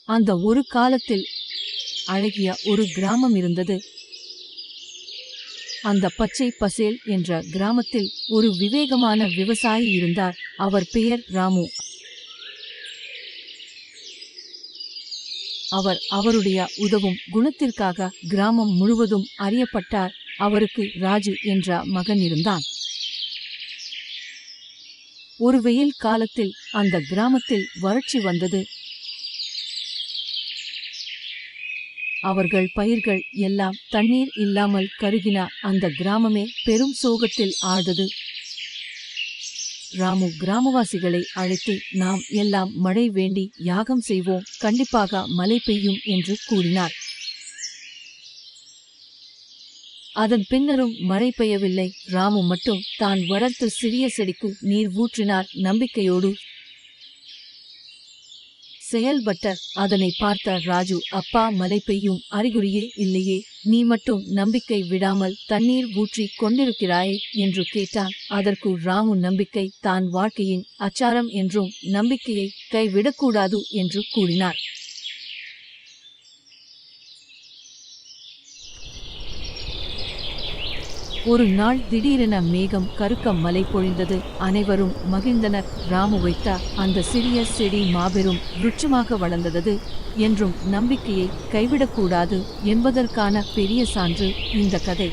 அந்த ஒரு காலத்தில் அழகிய ஒரு கிராமம் இருந்தது. அந்த பச்சை பசேல் என்ற கிராமத்தில் ஒரு விவேகமான விவசாயி இருந்தார். அவர் பெயர் ராமு. அவர் அவருடைய உதவும் குணத்திற்காக கிராமம் முழுவதும் அறியப்பட்டார். அவருக்கு ராஜு என்ற மகன் இருந்தான். ஒரு வெயில் காலத்தில் அந்த கிராமத்தில் வறட்சி வந்தது. அவர்கள் பயிர்கள் எல்லாம் தண்ணீர் இல்லாமல் கருகின. அந்த கிராமமே பெரும் சோகத்தில் ஆழ்ந்தது. ராமு கிராமவாசிகளை அழைத்து, நாம் எல்லாம் மழை வேண்டி யாகம் செய்வோம், கண்டிப்பாக மழை பெய்யும் என்று கூறினார். அதன் பின்னரும் மழை பெய்யவில்லை. ராமு மட்டும் தான் வளர்த்த சிறிய செடிக்கு நீர் ஊற்றினார். நம்பிக்கையோடு செயல்பட்டார். அதனை பார்த்த ராஜு, அப்பா, மழை பெய்யும் அறிகுறியே இல்லையே, நீ மட்டும் நம்பிக்கை விடாமல் தண்ணீர் ஊற்றி கொண்டிருக்கிறாயே என்று கேட்டான். அதற்கு ராமு, நம்பிக்கை தான் வாழ்க்கையின் அச்சாரம் என்றும் நம்பிக்கையை கைவிடக்கூடாது என்று கூறினார். ஒரு நாள் திடீரென மேகம் கருக்க மழை பொழிந்தது. அனைவரும் மகிழ்ந்தனர். ராமு வைத்த அந்த சிறிய செடி மாபெரும் விருட்சமாக வளர்ந்தது. என்றும் நம்பிக்கையை கைவிடக்கூடாது என்பதற்கான பெரிய சான்று இந்த கதை.